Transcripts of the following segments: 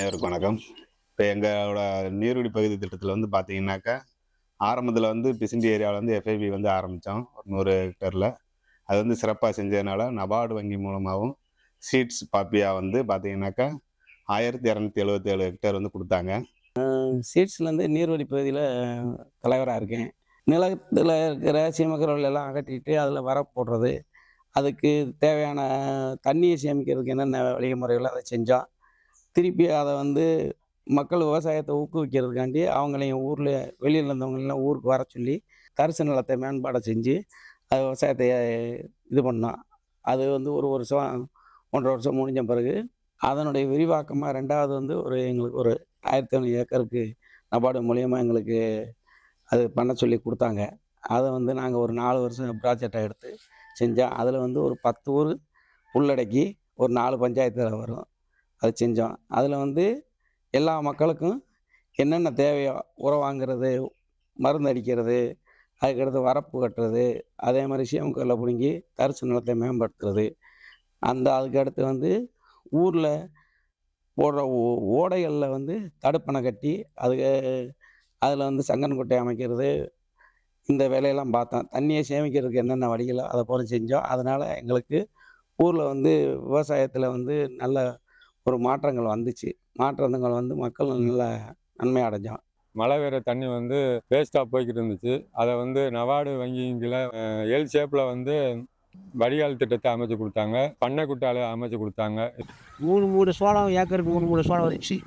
அனைவருக்கும் வணக்கம். இப்போ எங்களோட நீர்வழி பகுதி திட்டத்தில் வந்து பார்த்தீங்கன்னாக்கா, ஆரம்பத்தில் வந்து பிசிண்டி ஏரியாவில் வந்து எஃப்ஐபி வந்து ஆரம்பித்தோம். ஒரு 100 ஹெக்டேரில். அது வந்து சிறப்பாக செஞ்சதுனால நபார்டு வங்கி மூலமாகவும் சீட்ஸ் பாப்பியா வந்து பார்த்தீங்கன்னாக்கா 1277 ஹெக்டேர் வந்து கொடுத்தாங்க. சீட்ஸ்லேருந்து நீர்வழி பகுதியில் தலைவராக இருக்கேன். நிலத்தில் இருக்கிற சீமக்கரவல் எல்லாம் அகற்றிட்டு அதில் வரப்பு போடுறது, அதுக்கு தேவையான தண்ணியை சேமிக்கிறதுக்கு என்னென்ன வழிமுறைகளோ அதை செஞ்சோம். திருப்பி அதை வந்து மக்கள் விவசாயத்தை ஊக்குவிக்கிறதுக்காண்டி அவங்களையும் ஊரில் வெளியில் இருந்தவங்களெலாம் ஊருக்கு வர சொல்லி தரிசு நிலத்தை மேம்பாடை செஞ்சு அது விவசாயத்தை இது பண்ணோம். அது வந்து ஒரு வருஷம் 1.5 வருஷம் முடிஞ்ச பிறகு அதனுடைய விரிவாக்கமாக 2வது வந்து எங்களுக்கு ஒரு 1500 ஏக்கருக்கு நபார்டு மூலியமா எங்களுக்கு அது பண்ண சொல்லி கொடுத்தாங்க. அதை வந்து நாங்கள் ஒரு 4 வருஷம் ப்ராஜெக்டாக எடுத்து செஞ்சோம். அதில் வந்து ஒரு 10 ஊர் உள்ளடக்கி ஒரு 4 பஞ்சாயத்தில் வரும். அது செஞ்சோம். அதில் வந்து எல்லா மக்களுக்கும் என்னென்ன தேவையோ உரம் வாங்குறது, மருந்து அடிக்கிறது, அதுக்கடுத்து வரப்பு கட்டுறது, அதே மாதிரி சீமக்கல்லை பிடுங்கி தரிசு நிலத்தை மேம்படுத்துறது, அதுக்கடுத்து வந்து ஊரில் போடுற ஓடைகளில் வந்து தடுப்பணை கட்டி அதில் வந்து சங்கன் குட்டை அமைக்கிறது, இந்த வேலையெல்லாம் பார்த்தோம். தண்ணியை சேமிக்கிறதுக்கு என்னென்ன வழிகளோ அதை போல செஞ்சோம். அதனால் எங்களுக்கு ஊரில் வந்து விவசாயத்தில் வந்து நல்ல ஒரு மாற்றங்கள் வந்துச்சு. மாற்றங்கள் வந்து மக்கள் நல்ல நன்மை அடைஞ்சோம். மழை பெய்கிற தண்ணி வந்து வேஸ்ட்டாக போய்கிட்டு இருந்துச்சு. அதை வந்து நபார்டு வங்கிங்கில் எல் ஷேப்பில் வந்து வடிகால் திட்டத்தை அமைச்சு கொடுத்தாங்க. பண்ணை குட்டால அமைச்சு கொடுத்தாங்க. 3 மூட சோளம் ஏக்கருக்கு 3 மூட சோளம் வந்துச்சு.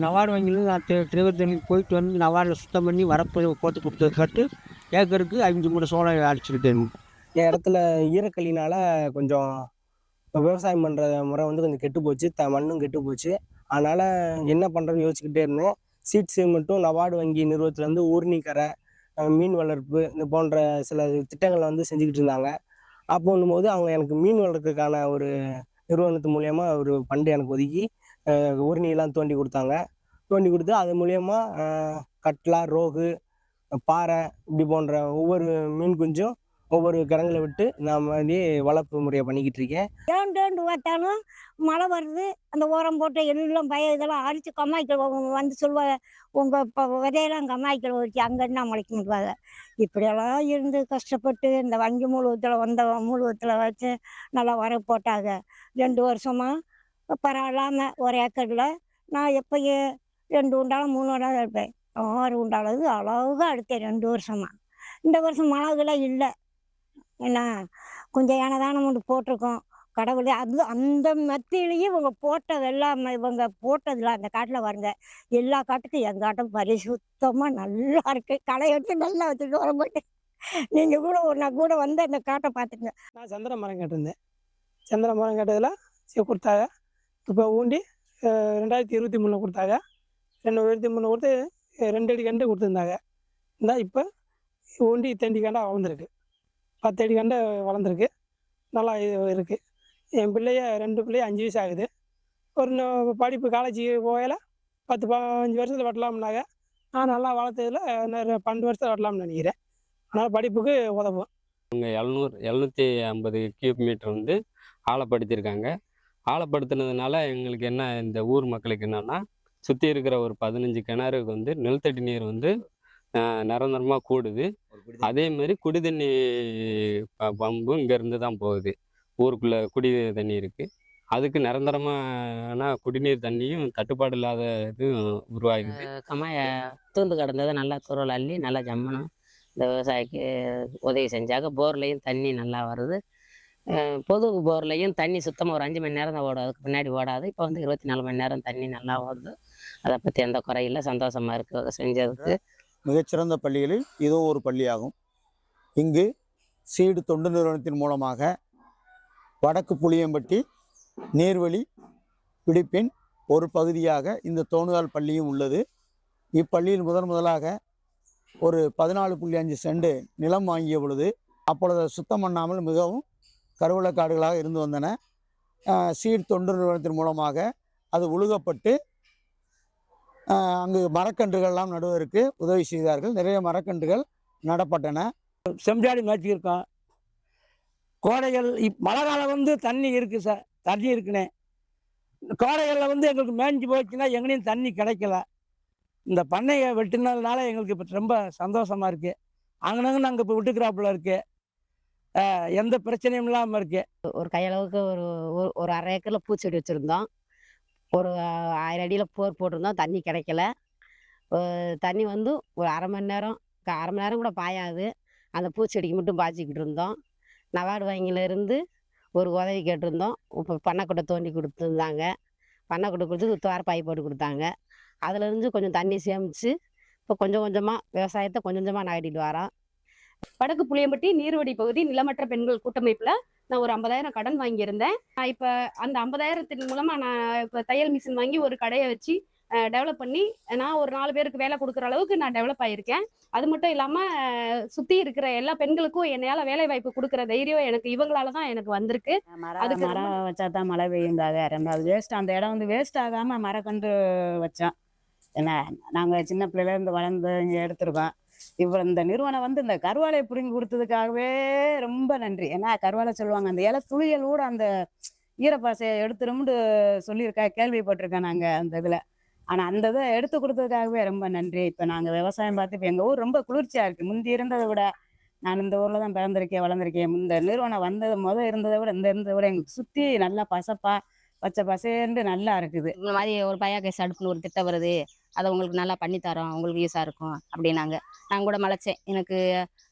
நபார்டு வங்கியில் நான் டிரைவர் தண்ணி போயிட்டு வந்து நபார்டில் சுத்தம் பண்ணி வரப்பு போட்டு கொடுத்ததுக்காட்டு ஏக்கருக்கு 5 மூட சோளம் அடிச்சுக்கிட்டேன். என் இடத்துல ஈரக்கல்லினால் கொஞ்சம் விவசாயம் பண்ணுற முறை வந்து கொஞ்சம் கெட்டு போச்சு. மண்ணும் கெட்டு போச்சு. அதனால் என்ன பண்ணுறதுன்னு யோசிச்சுக்கிட்டே இருந்தேன். சீட்ஸு மட்டும் நபார்டு வங்கி நிறுவனத்துலேருந்து ஊர்னிக்கரை, மீன் வளர்ப்பு இது போன்ற சில திட்டங்களை வந்து செஞ்சுக்கிட்டு இருந்தாங்க. அப்போன்னும்போது அவங்க எனக்கு மீன் வளர்க்குறதுக்கான ஒரு நிறுவனத்து மூலயமா ஒரு ஃபண்டு எனக்கு ஒதுக்கி ஊர்னியெல்லாம் தோண்டி கொடுத்தாங்க. தோண்டி கொடுத்து அது மூலயமா கட்லா, ரோகு, பாறை இப்படி போன்ற ஒவ்வொரு மீன் குஞ்சும் ஒவ்வொரு கிடங்குல விட்டு நான் வந்து வளர்ப்பு முறையை பண்ணிக்கிட்டு இருக்கேன். டேண்டு பார்த்தாலும் மழை வருது, அந்த ஓரம் போட்டு எல்லாம் இதெல்லாம் அடித்து கம்மாய்க்கள் வந்து சொல்லுவாங்க, உங்கள் இப்போ விதையெல்லாம் கம்மாய்க்கள் வச்சு அங்கே என்ன முளைக்க முடியாது. இப்படியெல்லாம் இருந்து கஷ்டப்பட்டு இந்த வங்கி மூலத்தில் வச்சு நல்லா வர போட்டாங்க. 2 வருஷமாக பரவாயில்லாமல் ஒரு ஏக்கரில் நான் எப்போயே 2 உண்டாலும் 3 உண்டாலும் எடுப்பேன். 6 உண்டாலது அழகாக எடுத்தேன் 2 வருஷமாக. இந்த வருஷம் மழைகளாம் இல்லை. ஏன்னா கொஞ்சம் ஏனதானம் ஒன்று போட்டிருக்கோம். கடவுளே அந்த மத்தியிலேயே இவங்க போட்டதெல்லாம் இவங்க போட்டதில்ல அந்த காட்டில் வருங்க. எல்லா காட்டுக்கும் எங்கள் காட்டும் பரிசுத்தமாக நல்லா இருக்கு. களை எடுத்து நல்லா வச்சுட்டு வர போயிட்டு நீங்கள் கூட ஒரு நாள் கூட வந்து அந்த காட்டை பார்த்துங்க. நான் சந்திர மரம் கேட்டிருந்தேன். சந்திர மரம் கேட்டதில் கொடுத்தாங்க. இப்போ ஊண்டி 2023 கொடுத்தாங்க. 2023 கொடுத்து 2 அடி கண்டு கொடுத்துருந்தாங்க. இப்போ ஊண்டி 8 அடி கண்டாக வளர்ந்துருக்கு. 10 அடி கண்டு வளர்ந்துருக்கு. நல்லா இருக்குது. என் பிள்ளைய 2 பிள்ளைய 5 வயசு ஆகுது. ஒரு படிப்பு காலேஜ் போகல 10-15 வருஷத்தில் வெட்டலாம்னாங்க. நான் நல்லா வளர்த்ததில் 12 வருஷத்தில் வெட்டலாம்னு நினைக்கிறேன். அதனால் படிப்புக்கு உதவும். இங்கே 750 கியூப் மீட்டர் வந்து ஆழப்படுத்தியிருக்காங்க. ஆழப்படுத்தினதுனால எங்களுக்கு என்ன, இந்த ஊர் மக்களுக்கு என்னென்னா, சுற்றி இருக்கிற ஒரு 15 கிணறுக்கு வந்து நிலத்தடி நீர் வந்து நிரந்தரமாக கூடுது. அதே மாதிரி குடி தண்ணி பம்பும் இங்கேருந்து தான் போகுது. ஊருக்குள்ளே குடி தண்ணி இருக்குது. அதுக்கு நிரந்தரமான குடிநீர் தண்ணியும் தட்டுப்பாடு இல்லாத இது உருவாகுது. கம்மாயை தூந்து கிடந்ததை நல்லா துருவல் அள்ளி நல்லா ஜம்மனும் இந்த விவசாயிக்கு உதவி செஞ்சாங்க. போர்லேயும் தண்ணி நல்லா வருது. பொது போர்லேயும் தண்ணி சுத்தமாக ஒரு 5 மணி நேரம் தான் ஓடும். அதுக்கு பின்னாடி ஓடாது. இப்போ வந்து 24 மணி நேரம் தண்ணி நல்லா ஓடுது. அதை பற்றி எந்த குறையில்லை. சந்தோஷமாக இருக்குது செஞ்சதுக்கு. மிகச்சிறந்த பள்ளிகளில் இதோ ஒரு பள்ளியாகும். இங்கு சீடு தொண்டு நிறுவனத்தின் மூலமாக வடக்கு புளியம்பட்டி நீர்வழி பிடிப்பின் ஒரு பகுதியாக இந்த தோணுகால் பள்ளியும் உள்ளது. இப்பள்ளியில் முதலாக ஒரு 14.5 சென்ட் நிலம் வாங்கிய பொழுது அப்பொழுது சுத்தம் பண்ணாமல் மிகவும் கருவளக்காடுகளாக இருந்து வந்தன. சீடு தொண்டு நிறுவனத்தின் மூலமாக அது உழுகப்பட்டு அங்கு மரக்கன்றுகள்லாம் நடுவதற்கு உதவி செய்தார்கள். நிறைய மரக்கன்றுகள் நடப்பட்டன. செம்ஜாடி மாற்றியிருக்கோம். கோடைகள் மழை காலம் வந்து தண்ணி இருக்குது சார். தண்ணி இருக்குண்ணே. கோடைகளில் வந்து எங்களுக்கு மேய்ஞ்சி போச்சுன்னா எங்கேயும் தண்ணி கிடைக்கல. இந்த பண்ணையை வெட்டினதுனால எங்களுக்கு இப்போ ரொம்ப சந்தோஷமாக இருக்குது. அங்கனங்க நாங்கள் இப்போ விட்டுக்கிறாப்புல இருக்குது. எந்த பிரச்சனையும் இல்லாமல் இருக்குது. ஒரு கையளவுக்கு ஒரு ஒரு அரை ஏக்கரில் பூச்செடி வச்சுருந்தோம். ஒரு 1000 அடியில் போர் போட்டிருந்தோம். தண்ணி கிடைக்கல. தண்ணி வந்து ஒரு அரை மணி நேரம் கூட பாயாது. அந்த பூச்செடிக்கு மட்டும் பாய்ச்சிக்கிட்டு இருந்தோம். நவார்டு வங்கியிலேருந்து ஒரு உதவி கேட்டிருந்தோம். இப்போ பண்ணைக்குட்டை தோண்டி கொடுத்துருந்தாங்க. பண்ணைக்குட்டை கொடுத்து துவார பாய் போட்டு கொடுத்தாங்க. அதுலேருந்து கொஞ்சம் தண்ணி சேமித்து இப்போ கொஞ்சம் கொஞ்சமாக விவசாயத்தை கொஞ்சம் கொஞ்சமாக நகட்டிட்டு வரோம். வடக்கு புளியம்பட்டி நீர்வடி பகுதி நிலமற்ற பெண்கள் கூட்டமைப்பில் நான் ஒரு 50,000 கடன் வாங்கியிருந்தேன். இப்போ அந்த 50,000 மூலமாக நான் இப்போ தையல் மிஷின் வாங்கி ஒரு கடையை வச்சு டெவலப் பண்ணி நான் ஒரு 4 பேருக்கு வேலை கொடுக்குற அளவுக்கு நான் டெவலப் ஆகியிருக்கேன். அது மட்டும் இல்லாமல் சுற்றி இருக்கிற எல்லா பெண்களுக்கும் என்னையால் வேலை வாய்ப்பு கொடுக்குற தைரியம் எனக்கு இவங்களால தான் எனக்கு வந்திருக்கு. அதுக்கு மரம் வச்சா தான் மழை பெய்யுங்காக 2வது வேஸ்ட் அந்த இடம் வந்து வேஸ்ட் ஆகாமல் மரக்கன்று வச்சோம். ஏன்னா நாங்கள் சின்ன பிள்ளையிலேருந்து வளர்ந்து இங்கே எடுத்துருக்கோம். இப்போ இந்த நிறுவனம் வந்து இந்த கருவாழையை பிடுங்கி கொடுத்ததுக்காகவே ரொம்ப நன்றி. ஏன்னா கருவாழை சொல்லுவாங்க அந்த இலை துளியலோடு அந்த ஈரப்பாசையை எடுத்துரும்னு சொல்லியிருக்கா, கேள்விப்பட்டிருக்கேன் நாங்கள் அந்த இதில். ஆனால் அந்த இதை எடுத்து கொடுத்ததுக்காகவே ரொம்ப நன்றி. இப்போ நாங்கள் விவசாயம் பார்த்து இப்போ எங்கள் ஊர் ரொம்ப குளிர்ச்சியாக இருக்குது. முந்தி இருந்ததை விட நான் இந்த ஊரில் தான் பிறந்திருக்கேன் வளர்ந்துருக்கேன். இந்த நிறுவனம் வந்தது இருந்ததை விட இருந்ததை விட எங்களுக்கு சுற்றி நல்லா பச்சை பசேன்னு நல்லா இருக்குது. இந்த மாதிரி ஒரு பயோகேஸ் அடுப்புன்னு ஒரு திட்டம் வருது, அதை உங்களுக்கு நல்லா பண்ணித்தரோம், உங்களுக்கு யூஸாக இருக்கும் அப்படின்னாங்க. நான் கூட மலைச்சேன். எனக்கு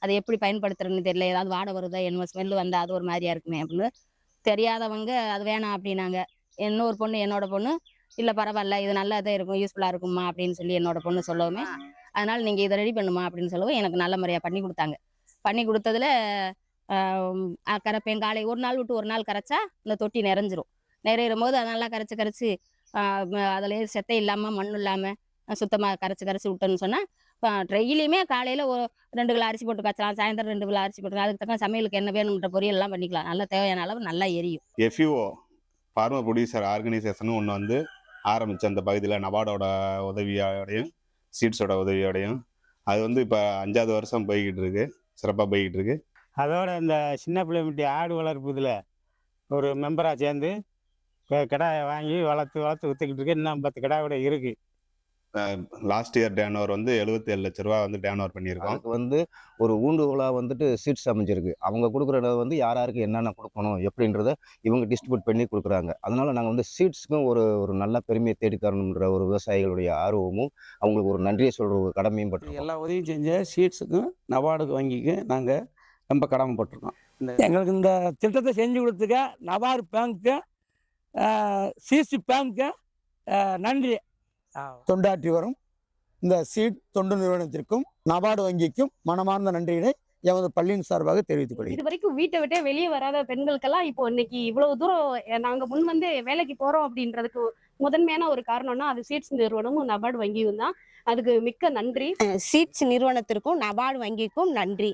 அதை எப்படி பயன்படுத்துறதுன்னு தெரியல. ஏதாவது வாடை வருதா என்ன ஸ்மெல்லு வந்தால் அது ஒரு மாதிரியா இருக்குமே அப்படின்னு தெரியாதவங்க அது வேணாம் அப்படின்னாங்க. என்னோட பொண்ணு இல்லை பரவாயில்ல இது நல்லா தான் இருக்கும், யூஸ்ஃபுல்லாக இருக்குமா அப்படின்னு சொல்லி என்னோட பொண்ணு சொல்லவுமே அதனால் நீங்கள் இதை ரெடி பண்ணுமா அப்படின்னு சொல்லவும் எனக்கு நல்ல முறையாக பண்ணி கொடுத்தாங்க. பண்ணி கொடுத்ததுல கரைப்பேன். காலை ஒரு நாள் விட்டு ஒரு நாள் கரைச்சா இந்த தொட்டி நிறைஞ்சிரும். நிறையிற போது அதை நல்லா கரைச்சி அதிலே செத்தை இல்லாமல் மண் இல்லாமல் சுத்தமாக கரைச்சி விட்டோன்னு சொன்னால் டெய்லியுமே காலையில் ஒரு 2 கிலோ அரிசி போட்டு காய்ச்சலாம், சாயந்தரம் 2 கிலோ அரிசி போட்டு அதுக்கு தக்க சமையலுக்கு என்ன வேணுன்ற பொரியல் எல்லாம் பண்ணிக்கலாம். நல்லா தேவையான அளவு நல்லா எரியும். FAO ஃபார்மர் ப்ரொடியூசர் ஆர்கனைசேஷன் ஒன்று வந்து ஆரம்பித்த அந்த பகுதியில் நபார்டோட உதவியோடையும் சீட்ஸோட உதவியோடையும் அது வந்து இப்போ 5வது வருஷம் போய்கிட்டு இருக்கு, சிறப்பாக போய்கிட்டு இருக்கு. அதோட இந்த சின்ன பிள்ளைமட்டி ஆடு வளர்ப்புதில் ஒரு மெம்பராக சேர்ந்து கிடாயை வாங்கி வளர்த்து விற்றுக்கிட்டு இருக்கு. இன்னும் 10 கிடாயோட இருக்குது. லாஸ்ட் இயர் டேர்ன் வந்து 77 லட்ச ரூபா வந்து டேர்ன் பண்ணியிருக்கோம். அதுக்கு வந்து ஒரு ஊண்டுகோலாக வந்துட்டு சீட்ஸ் அமைஞ்சிருக்கு. அவங்க கொடுக்குறத வந்து யாருக்கு என்னென்ன கொடுக்கணும் எப்படின்றத இவங்க டிஸ்ட்ரிபியூட் பண்ணி கொடுக்குறாங்க. அதனால நாங்கள் வந்து சீட்ஸுக்கும் ஒரு நல்ல பெருமையை தேடி தரணுன்ற ஒரு விவசாயிகளுடைய ஆர்வமும் அவங்களுக்கு ஒரு நன்றியை சொல்கிற ஒரு கடமையும் பட்டிருக்கோம். எல்லா உதவியும் செஞ்ச சீட்ஸுக்கும் நபார்டு வங்கிக்கும் நாங்கள் ரொம்ப கடமைப்பட்டிருக்கோம். எங்களுக்கு இந்த திட்டத்தை செஞ்சு கொடுத்துக்க நபார்டு பேங்க்கு சிசி பேங்க்கு நன்றி. தொண்டாற்றி வரும் இந்த சீட் தொண்டு நிறுவனத்திற்கும் நபார்டு வங்கிக்கும் மனமார்ந்த நன்றியினை எமது பள்ளியின் சார்பாக தெரிவித்துக் கொள்கிறேன். இது வரைக்கும் வீட்டை விட்டே வெளியே வராத பெண்களுக்கெல்லாம் இப்போ இன்னைக்கு இவ்வளவு தூரம் நாங்க முன் வந்து வேலைக்கு போறோம் அப்படின்றதுக்கு முதன்மையான ஒரு காரணம்னா அது சீட்ஸ் நிறுவனமும் நபார்டு வங்கியும் தான். அதுக்கு மிக்க நன்றி. சீட்ஸ் நிறுவனத்திற்கும் நபார்டு வங்கிக்கும் நன்றி.